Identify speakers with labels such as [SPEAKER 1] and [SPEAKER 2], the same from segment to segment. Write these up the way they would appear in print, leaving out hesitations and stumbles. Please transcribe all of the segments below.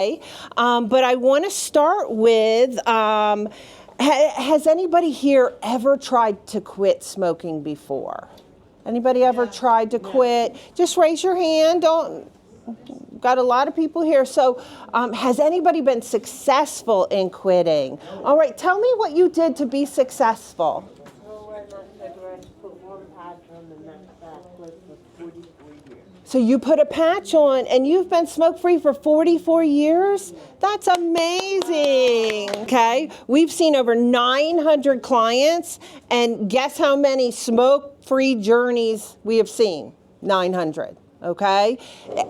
[SPEAKER 1] But I want to start with, has anybody here ever tried to quit smoking before? Anybody ever tried to quit? Just raise your hand. Got a lot of people here. So has anybody been successful in quitting? All right, tell me what you did to be successful. So you put a patch on and you've been smoke-free for 44 years? That's amazing, okay? We've seen over 900 clients, and guess how many smoke-free journeys we have seen? 900. Okay?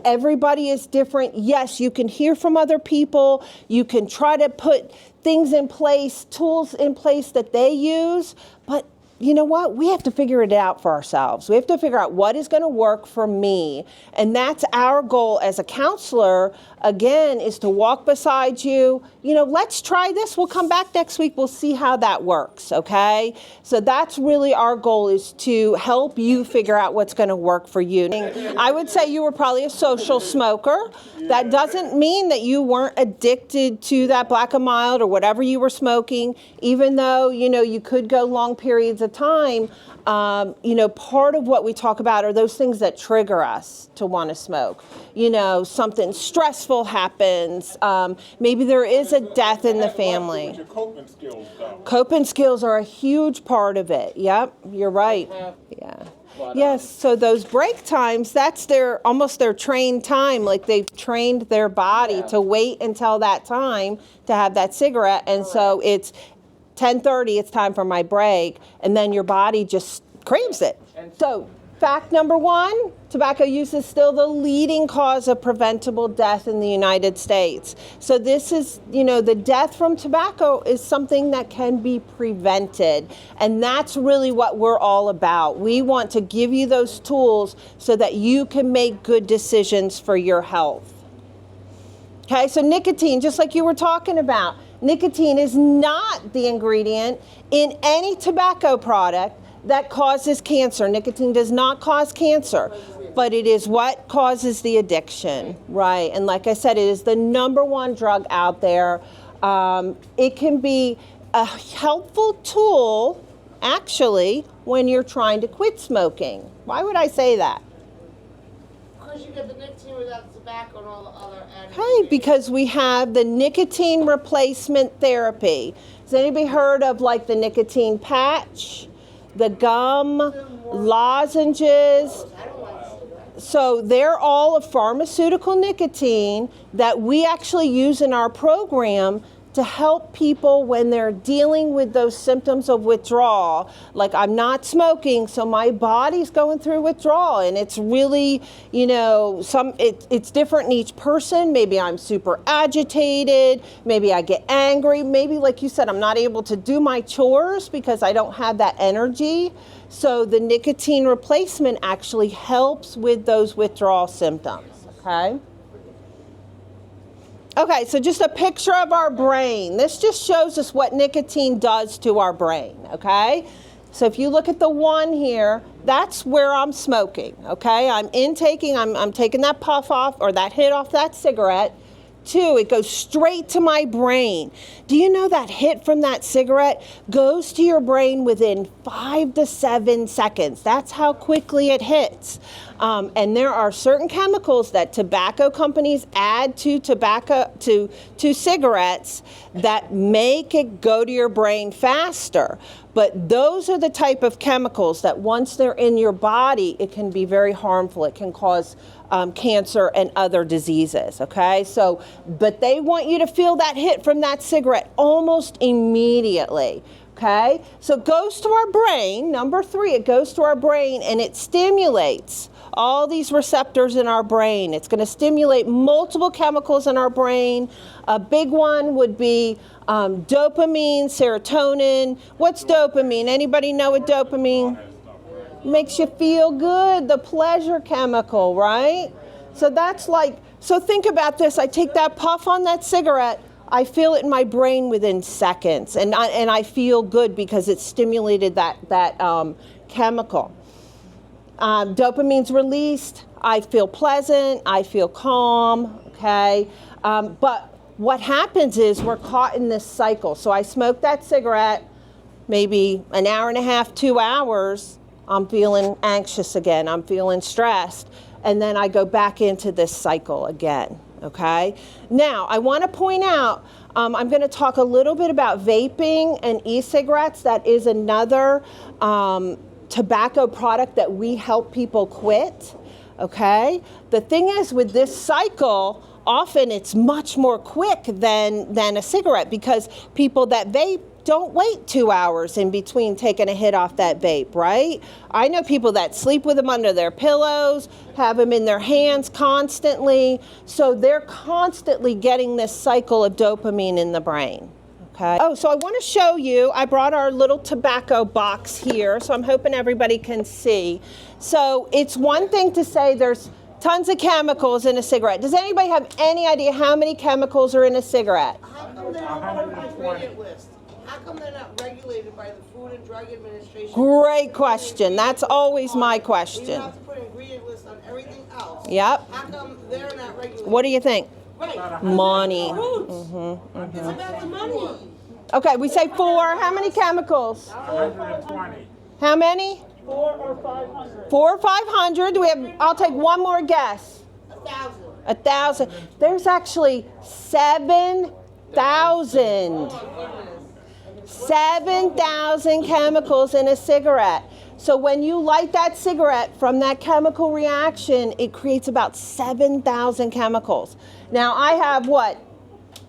[SPEAKER 1] Everybody is different. Yes, you can hear from other people. You can try to put things in place, tools in place that they use, but you know what? We have to figure it out for ourselves. We have to figure out what is going to work for me. And that's our goal as a counselor, again, is to walk beside you. You know, let's try this. We'll come back next week. We'll see how that works, okay? So that's really our goal, is to help you figure out what's going to work for you. I would say you were probably a social smoker. That doesn't mean that you weren't addicted to that Black and Mild or whatever you were smoking, even though, you know, you could go long periods of time. You know, part of what we talk about are those things that trigger us to want to smoke. You know, something stressful happens. Maybe there is a death in the family.
[SPEAKER 2] Coping skills, though.
[SPEAKER 1] Coping skills are a huge part of it. Yep, you're right. Yeah. Yes, so those break times, that's almost their trained time. Like they've trained their body to wait until that time to have that cigarette. And so it's 10:30, it's time for my break, and then your body just craves it. So fact number one, tobacco use is still the leading cause of preventable death in the United States. So this is, you know, the death from tobacco is something that can be prevented. And that's really what we're all about. We want to give you those tools so that you can make good decisions for your health. Okay, so nicotine, just like you were talking about, nicotine is not the ingredient in any tobacco product that causes cancer. Nicotine does not cause cancer, but it is what causes the addiction, right? And like I said, it is the #1 drug out there. It can be a helpful tool, actually, when you're trying to quit smoking. Why would I say that?
[SPEAKER 3] Because you get the nicotine without the tobacco and all the other additives.
[SPEAKER 1] Okay, because we have the nicotine replacement therapy. Has anybody heard of like the nicotine patch, the gum, lozenges? So they're all a pharmaceutical nicotine that we actually use in our program to help people when they're dealing with those symptoms of withdrawal. Like, I'm not smoking, so my body's going through withdrawal, and it's really, you know, it's different in each person. Maybe I'm super agitated, maybe I get angry, maybe, like you said, I'm not able to do my chores because I don't have that energy. So the nicotine replacement actually helps with those withdrawal symptoms, okay? Okay, so just a picture of our brain. This just shows us what nicotine does to our brain, okay? So if you look at the 1 here, that's where I'm smoking, okay? I'm intaking, I'm taking that puff off or that hit off that cigarette. 2, it goes straight to my brain. Do you know that hit from that cigarette goes to your brain within 5 to 7 seconds? That's how quickly it hits. And there are certain chemicals that tobacco companies add to cigarettes that make it go to your brain faster. But those are the type of chemicals that once they're in your body, it can be very harmful. It can cause cancer and other diseases, okay? So, but they want you to feel that hit from that cigarette almost immediately, okay? So it goes to our brain, number 3, it goes to our brain and it stimulates all these receptors in our brain. It's going to stimulate multiple chemicals in our brain. A big one would be dopamine, serotonin. What's dopamine? Anybody know what dopamine? Makes you feel good, the pleasure chemical, right? So that's like, so think about this. I take that puff on that cigarette, I feel it in my brain within seconds, and I feel good because it stimulated that chemical. Dopamine's released, I feel pleasant, I feel calm, okay? But what happens is we're caught in this cycle. So I smoke that cigarette, maybe an hour and a half, 2 hours, I'm feeling anxious again, I'm feeling stressed, and then I go back into this cycle again, okay? Now, I want to point out, I'm going to talk a little bit about vaping and e-cigarettes. That is another tobacco product that we help people quit, okay? The thing is, with this cycle, often it's much more quick than a cigarette, because people that vape don't wait 2 hours in between taking a hit off that vape, right? I know people that sleep with them under their pillows, have them in their hands constantly, so they're constantly getting this cycle of dopamine in the brain. Okay. Oh, so I want to show you, I brought our little tobacco box here, so I'm hoping everybody can see. So it's one thing to say there's tons of chemicals in a cigarette. Does anybody have any idea how many chemicals are in a cigarette?
[SPEAKER 3] How come they're not on the ingredient list? How come they're not regulated by the Food and Drug Administration?
[SPEAKER 1] Great question. That's always my
[SPEAKER 3] You
[SPEAKER 1] question.
[SPEAKER 3] have to put an ingredient list on everything else.
[SPEAKER 1] Yep.
[SPEAKER 3] How come they're not regulated?
[SPEAKER 1] What do you think?
[SPEAKER 3] Right.
[SPEAKER 1] Money.
[SPEAKER 3] It's about the money.
[SPEAKER 1] Okay, we say 4. How many chemicals?
[SPEAKER 2] 120.
[SPEAKER 1] How many?
[SPEAKER 4] 4 or 500.
[SPEAKER 1] 4 or 500. Do we have? I'll take one more guess.
[SPEAKER 3] 1,000.
[SPEAKER 1] 1,000. There's actually 7,000. 7,000 chemicals in a cigarette. So when you light that cigarette, from that chemical reaction, it creates about 7,000 chemicals. Now I have what?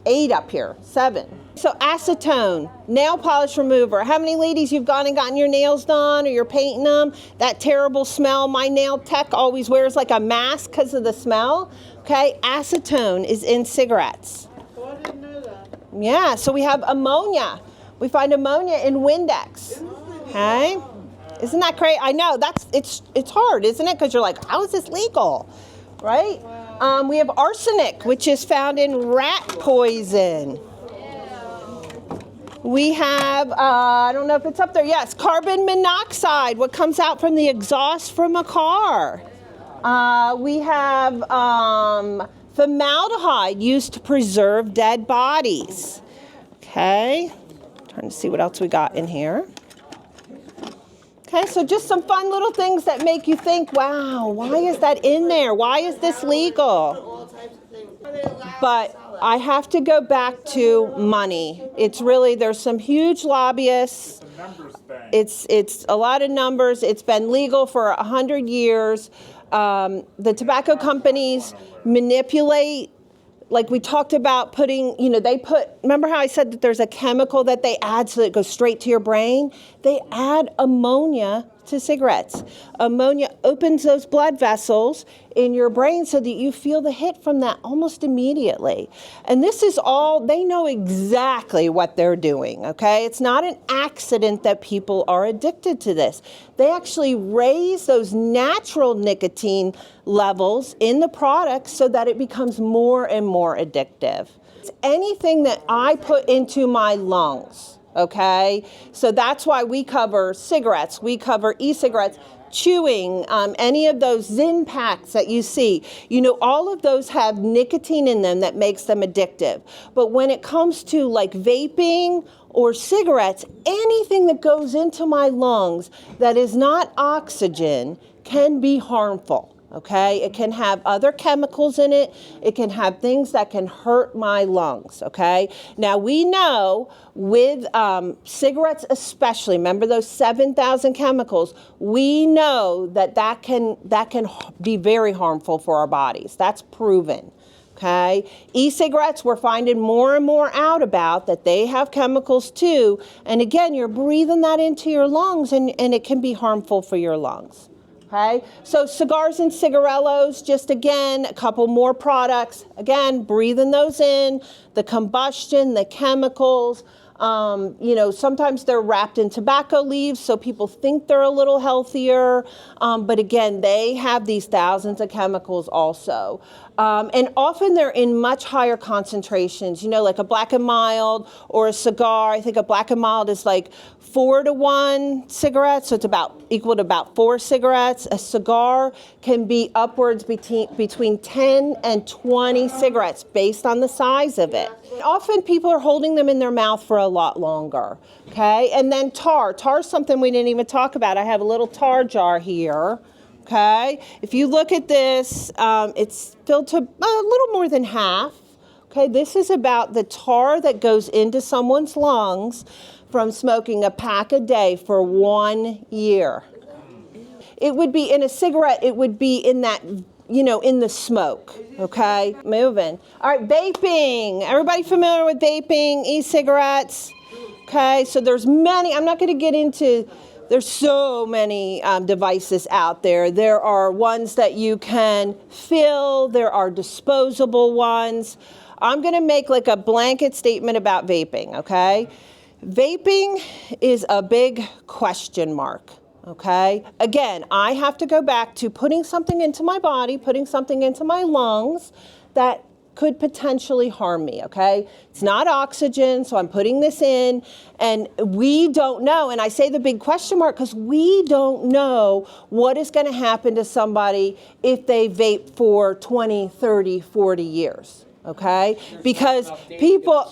[SPEAKER 1] 8 up here, 7. So acetone, nail polish remover. How many ladies you've gone and gotten your nails done, or you're painting them? That terrible smell. My nail tech always wears like a mask because of the smell. Okay, acetone is in cigarettes.
[SPEAKER 3] Oh, I didn't know that.
[SPEAKER 1] Yeah, so we have ammonia. We find ammonia in Windex. Okay, isn't that great? I know it's hard, isn't it? Because you're like, how is this legal, right? We have arsenic, which is found in rat poison. We have, I don't know if it's up there. Yes, carbon monoxide, what comes out from the exhaust from a car. We have formaldehyde, used to preserve dead bodies. Okay, trying to see what else we got in here. Okay, so just some fun little things that make you think, wow, why is that in there? Why is this legal?
[SPEAKER 3] All types of things. Are they allowed to
[SPEAKER 1] But
[SPEAKER 3] sell that?
[SPEAKER 1] I have to go back to money. It's really, there's some huge lobbyists.
[SPEAKER 2] The numbers thing.
[SPEAKER 1] It's a lot of numbers. It's been legal for 100 years. The tobacco companies manipulate, like we talked about putting, remember how I said that there's a chemical that they add so that it goes straight to your brain? They add ammonia to cigarettes. Ammonia opens those blood vessels in your brain so that you feel the hit from that almost immediately. And this is all, they know exactly what they're doing, okay? It's not an accident that people are addicted to this. They actually raise those natural nicotine levels in the product so that it becomes more and more addictive. It's anything that I put into my lungs. Okay, so that's why we cover cigarettes, we cover e-cigarettes, chewing, any of those Zyn packs that you see. All of those have nicotine in them that makes them addictive. But when it comes to like vaping or cigarettes, anything that goes into my lungs that is not oxygen can be harmful. Okay, it can have other chemicals in it. It can have things that can hurt my lungs. Okay, now we know with cigarettes especially, remember those 7,000 chemicals, we know that can be very harmful for our bodies. That's proven. Okay, e-cigarettes, we're finding more and more out about that they have chemicals too. And again, you're breathing that into your lungs and it can be harmful for your lungs. Okay, so cigars and cigarillos, just again, a couple more products. Again, breathing those in, the combustion, the chemicals. Sometimes they're wrapped in tobacco leaves, so people think they're a little healthier. But again, they have these thousands of chemicals also. And often they're in much higher concentrations, you know, like a Black and Mild or a cigar. I think a Black and Mild is like 4-to-1 cigarette, so it's equal to about 4 cigarettes. A cigar can be upwards between 10 and 20 cigarettes based on the size of it. Often people are holding them in their mouth for a lot longer, okay? And then tar. Tar is something we didn't even talk about. I have a little tar jar here. Okay, if you look at this, it's filled to a little more than half. Okay, this is about the tar that goes into someone's lungs from smoking a pack a day for 1 year. It would be in a cigarette, it would be in that, you know, in the smoke. Okay, moving. All right, vaping. Everybody familiar with vaping, e-cigarettes? Okay, so there's many, I'm not going to get into. There's so many devices out there. There are ones that you can fill. There are disposable ones. I'm going to make like a blanket statement about vaping, okay? Vaping is a big question mark, okay? Again, I have to go back to putting something into my body, putting something into my lungs that could potentially harm me, okay? It's not oxygen, so I'm putting this in, and we don't know, and I say the big question mark because we don't know what is going to happen to somebody if they vape for 20, 30, 40 years, okay? Because people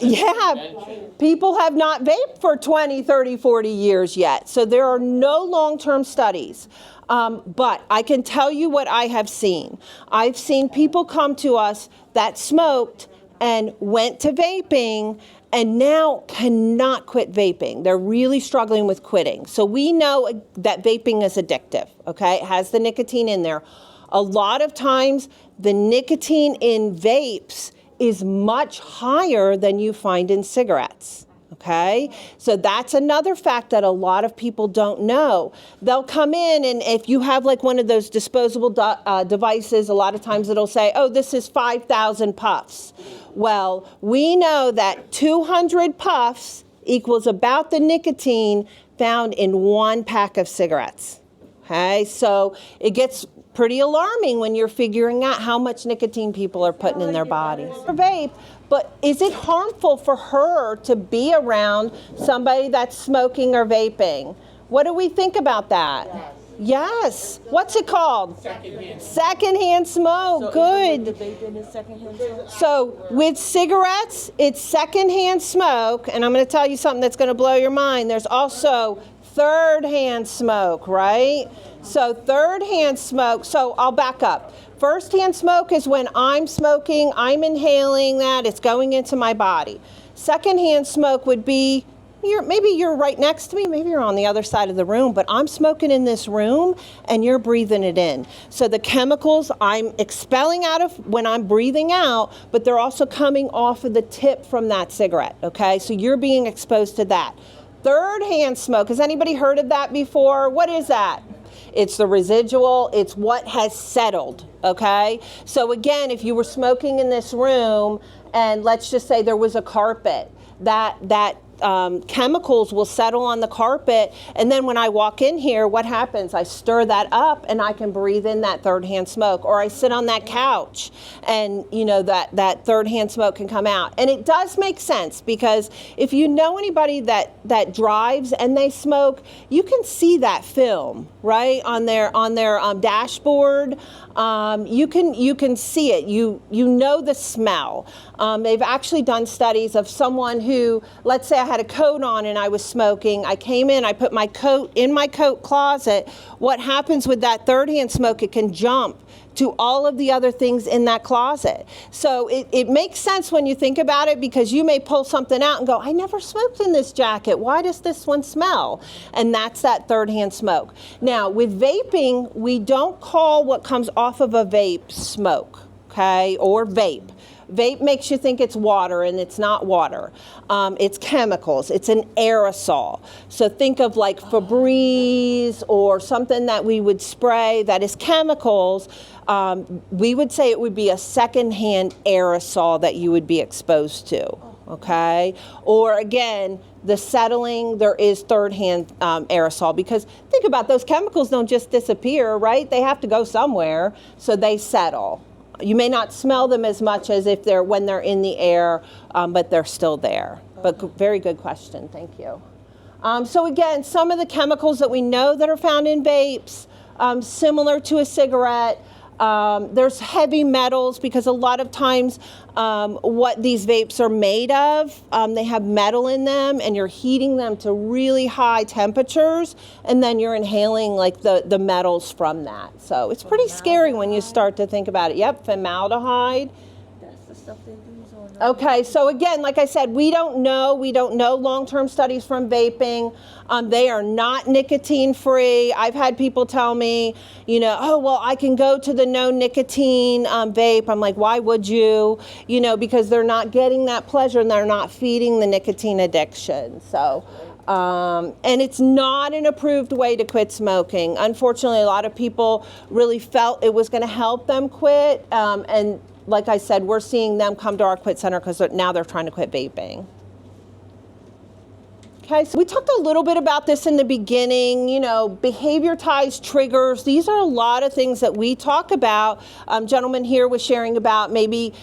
[SPEAKER 1] have not vaped for 20, 30, 40 years yet, so there are no long-term studies. But I can tell you what I have seen. I've seen people come to us that smoked and went to vaping and now cannot quit vaping. They're really struggling with quitting. So we know that vaping is addictive, okay? It has the nicotine in there. A lot of times the nicotine in vapes is much higher than you find in cigarettes. Okay, so that's another fact that a lot of people don't know. They'll come in, and if you have like one of those disposable devices, a lot of times it'll say, oh, this is 5,000 puffs. Well, we know that 200 puffs equals about the nicotine found in 1 pack of cigarettes. Okay, so it gets pretty alarming when you're figuring out how much nicotine people are putting in their bodies. For vape, but is it harmful for her to be around somebody that's smoking or vaping? What do we think about that? Yes. What's it called? Secondhand smoke. Good. So with cigarettes, it's secondhand smoke, and I'm going to tell you something that's going to blow your mind. There's also third-hand smoke, right? So third-hand smoke, so I'll back up. First-hand smoke is when I'm smoking, I'm inhaling that, it's going into my body. Second-hand smoke would be, maybe you're right next to me, maybe you're on the other side of the room, but I'm smoking in this room and you're breathing it in. So the chemicals I'm expelling out of when I'm breathing out, but they're also coming off of the tip from that cigarette, okay? So you're being exposed to that. Third-hand smoke, has anybody heard of that before? What is that? It's the residual, it's what has settled, okay? So again, if you were smoking in this room and let's just say there was a carpet, that chemicals will settle on the carpet, and then when I walk in here, what happens? I stir that up and I can breathe in that third-hand smoke, or I sit on that couch and you know that third-hand smoke can come out. And it does make sense because if you know anybody that drives and they smoke, you can see that film, right, on their dashboard. You can see it. You know the smell. They've actually done studies of someone who, let's say I had a coat on and I was smoking. I came in, I put my coat in my coat closet. What happens with that third-hand smoke? It can jump to all of the other things in that closet. So it makes sense when you think about it because you may pull something out and go, I never smoked in this jacket. Why does this one smell? And that's that third-hand smoke. Now, with vaping, we don't call what comes off of a vape smoke, okay, or vape. Vape makes you think it's water, and it's not water. It's chemicals. It's an aerosol. So think of like Febreze or something that we would spray that is chemicals. We would say it would be a secondhand aerosol that you would be exposed to, okay? Or again, the settling, there is third-hand aerosol because think about those chemicals don't just disappear, right? They have to go somewhere, so they settle. You may not smell them as much as if they're when they're in the air, but they're still there. But very good question. Thank you. So again, some of the chemicals that we know that are found in vapes, similar to a cigarette. There's heavy metals because a lot of times what these vapes are made of, they have metal in them, and you're heating them to really high temperatures, and then you're inhaling like the metals from that. So it's pretty scary when you start to think about it. Yep, formaldehyde.
[SPEAKER 4] That's the stuff they use on.
[SPEAKER 1] Okay, so again, like I said, we don't know long-term studies from vaping. They are not nicotine free. I've had people tell me, oh, well, I can go to the no nicotine vape. I'm like, why would you? Because they're not getting that pleasure and they're not feeding the nicotine addiction. So, and it's not an approved way to quit smoking. Unfortunately, a lot of people really felt it was going to help them quit. And like I said, we're seeing them come to our quit center because now they're trying to quit vaping. Okay, so we talked a little bit about this in the beginning, behavior ties, triggers. These are a lot of things that we talk about. Gentleman here was sharing about maybe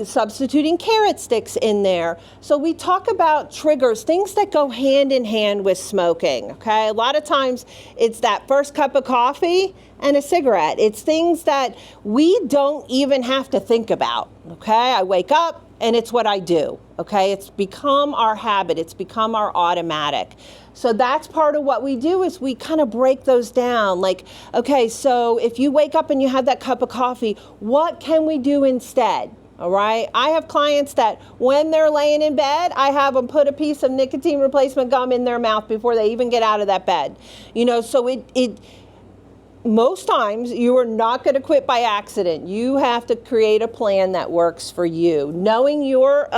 [SPEAKER 1] substituting carrot sticks in there. So we talk about triggers, things that go hand in hand with smoking, okay? A lot of times it's that first cup of coffee and a cigarette. It's things that we don't even have to think about, okay? I wake up and it's what I do, okay? It's become our habit. It's become our automatic. So that's part of what we do is we kind of break those down. Like, okay, so if you wake up and you have that cup of coffee, what can we do instead? All right. I have clients that when they're laying in bed, I have them put a piece of nicotine replacement gum in their mouth before they even get out of that bed. So it most times you are not going to quit by accident. You have to create a plan that works for you. Knowing your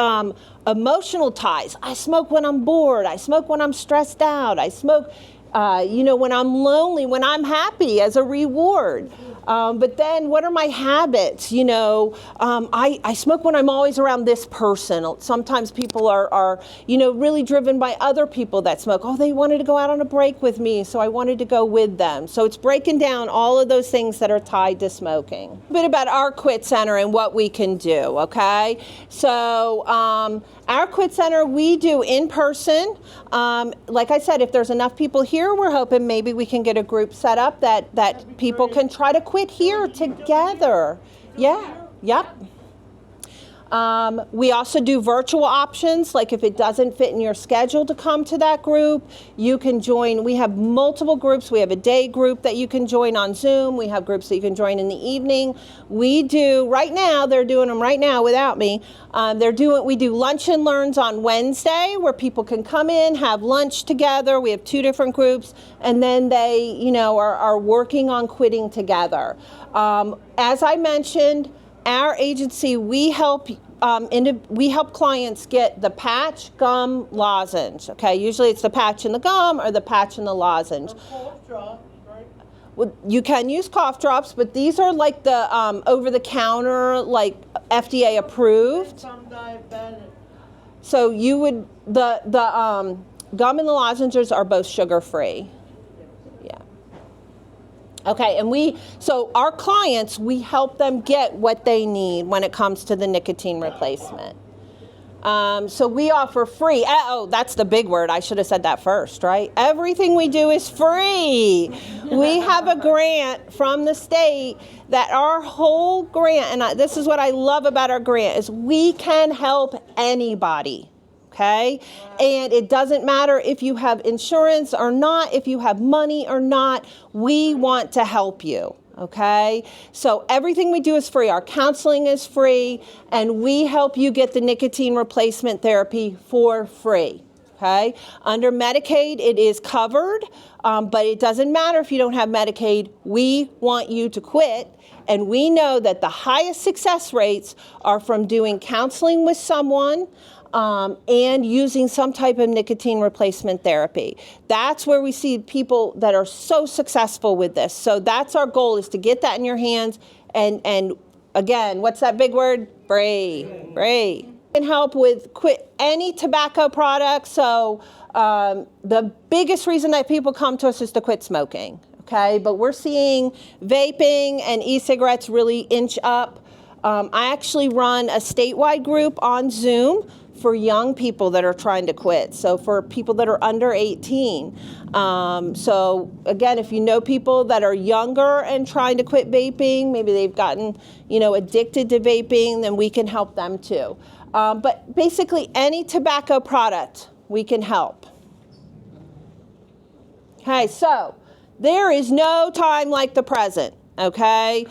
[SPEAKER 1] emotional ties. I smoke when I'm bored. I smoke when I'm stressed out. I smoke, when I'm lonely, when I'm happy as a reward. But then what are my habits? I smoke when I'm always around this person. Sometimes people are really driven by other people that smoke. Oh, they wanted to go out on a break with me, so I wanted to go with them. So it's breaking down all of those things that are tied to smoking. A bit about our Quit Center and what we can do, okay? So our Quit Center, we do in person. Like I said, if there's enough people here, we're hoping maybe we can get a group set up that people can try to quit here together. Yeah, yep. We also do virtual options, like if it doesn't fit in your schedule to come to that group, you can join. We have multiple groups. We have a day group that you can join on Zoom. We have groups that you can join in the evening. We do, right now, they're doing them right now without me. We do lunch and learns on Wednesday where people can come in, have lunch together. We have 2 different groups, and then they, are working on quitting together. As I mentioned, our agency, we help clients get the patch, gum, lozenge. Okay, usually it's the patch and the gum or the patch and the lozenge.
[SPEAKER 3] Cough drop, right?
[SPEAKER 1] Well, you can use cough drops, but these are like the over-the-counter, like FDA approved.
[SPEAKER 3] I'm diabetic.
[SPEAKER 1] So you would the gum and the lozenges are both sugar-free. Yeah. Okay, and so our clients, we help them get what they need when it comes to the nicotine replacement. So we offer free, that's the big word, I should have said that first, right? Everything we do is free. We have a grant from the state that our whole grant, and this is what I love about our grant, is we can help anybody. Okay? And it doesn't matter if you have insurance or not, if you have money or not, we want to help you. Okay? So everything we do is free. Our counseling is free, and we help you get the nicotine replacement therapy for free. Okay? Under Medicaid, it is covered, but it doesn't matter if you don't have Medicaid. We want you to quit. And we know that the highest success rates are from doing counseling with someone, and using some type of nicotine replacement therapy. That's where we see people that are so successful with this. So that's our goal, is to get that in your hands. And again, what's that big word? Free. Free. Can help with quit any tobacco product. So the biggest reason that people come to us is to quit smoking. Okay, but we're seeing vaping and e-cigarettes really inch up. I actually run a statewide group on Zoom for young people that are trying to quit. So for people that are under 18. So again, if you know people that are younger and trying to quit vaping, maybe they've gotten, addicted to vaping, then we can help them too. But basically any tobacco product, we can help. Okay, so there is no time like the present. Okay.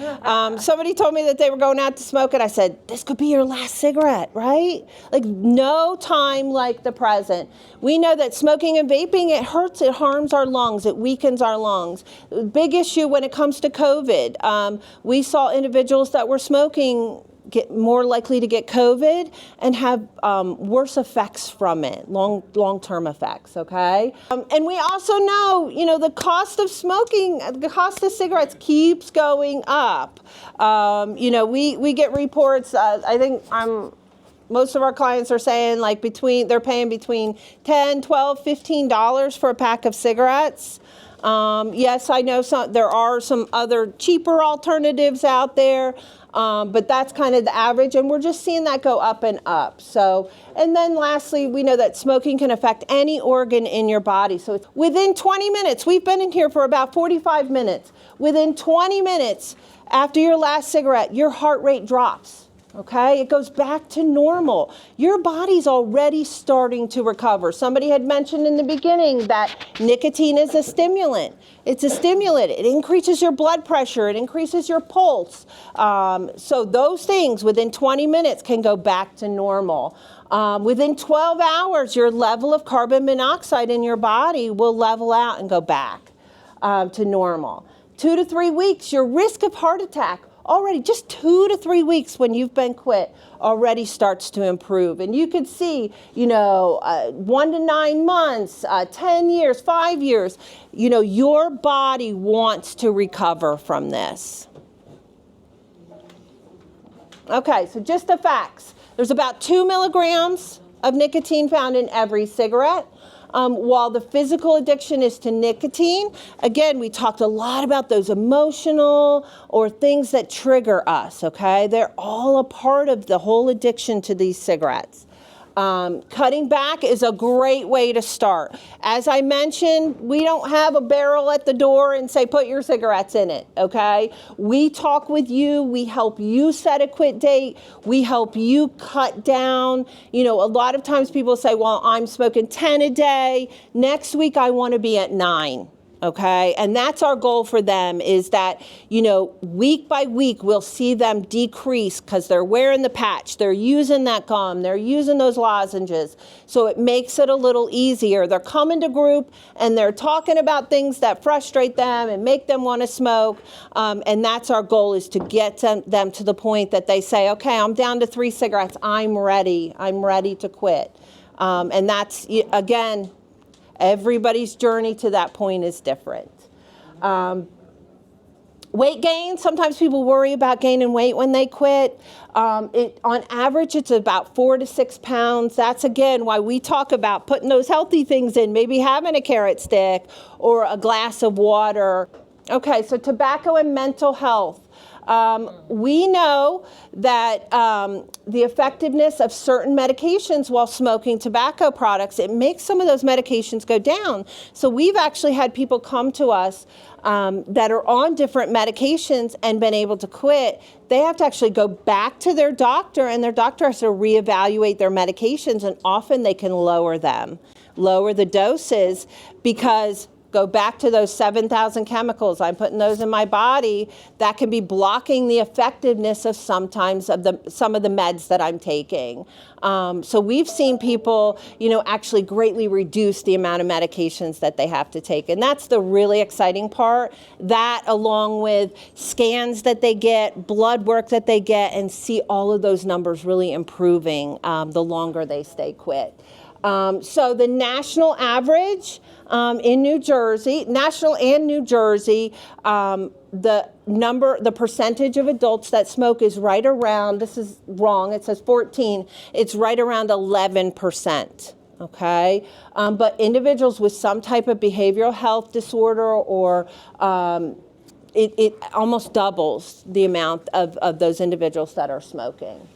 [SPEAKER 1] Somebody told me that they were going out to smoke it. I said, this could be your last cigarette, right? Like no time like the present. We know that smoking and vaping, it hurts, it harms our lungs, it weakens our lungs. Big issue when it comes to COVID. We saw individuals that were smoking get more likely to get COVID and have worse effects from it, long-term effects, okay? And we also know, the cost of smoking, the cost of cigarettes keeps going up. We get reports, I think most of our clients are saying they're paying between $10, $12, $15 for a pack of cigarettes. Yes, I know there are some other cheaper alternatives out there. But that's kind of the average, and we're just seeing that go up and up. So, and then lastly, we know that smoking can affect any organ in your body. So it's within 20 minutes, we've been in here for about 45 minutes. Within 20 minutes after your last cigarette, your heart rate drops. Okay, it goes back to normal. Your body's already starting to recover. Somebody had mentioned in the beginning that nicotine is a stimulant. It's a stimulant. It increases your blood pressure. It increases your pulse. So those things within 20 minutes can go back to normal. Within 12 hours, your level of carbon monoxide in your body will level out and go back to normal. 2 to 3 weeks, your risk of heart attack already, just 2 to 3 weeks when you've been quit, already starts to improve. And you could see, 1 to 9 months, 10 years, 5 years, your body wants to recover from this. Okay, so just the facts. There's about 2 milligrams of nicotine found in every cigarette. While the physical addiction is to nicotine, again, we talked a lot about those emotional or things that trigger us, okay? They're all a part of the whole addiction to these cigarettes. Cutting back is a great way to start. As I mentioned, we don't have a barrel at the door and say, put your cigarettes in it, okay? We talk with you. We help you set a quit date. We help you cut down. A lot of times people say, well, I'm smoking 10 a day. Next week, I want to be at 9. Okay, and that's our goal for them is that, week by week, we'll see them decrease because they're wearing the patch, they're using that gum, they're using those lozenges. So it makes it a little easier. They're coming to group and they're talking about things that frustrate them and make them want to smoke. And that's our goal is to get them to the point that they say, okay, I'm down to 3 cigarettes. I'm ready to quit. And that's, again, everybody's journey to that point is different. Weight gain, sometimes people worry about gaining weight when they quit. On average, it's about 4 to 6 pounds. That's, again, why we talk about putting those healthy things in, maybe having a carrot stick or a glass of water. Okay, so tobacco and mental health. We know that the effectiveness of certain medications while smoking tobacco products, it makes some of those medications go down. So we've actually had people come to us that are on different medications and been able to quit. They have to actually go back to their doctor, and their doctor has to reevaluate their medications, and often they can lower the doses, because go back to those 7,000 chemicals. I'm putting those in my body. That can be blocking the effectiveness of some of the meds that I'm taking. So we've seen people, actually greatly reduce the amount of medications that they have to take. And that's the really exciting part. That, along with scans that they get, blood work that they get, and see all of those numbers really improving the longer they stay quit. So the national average in New Jersey, national and New Jersey, the percentage of adults that smoke is right around, this is wrong, it says 14, it's right around 11%. Okay, but individuals with some type of behavioral health disorder or it almost doubles the amount of those individuals that are smoking.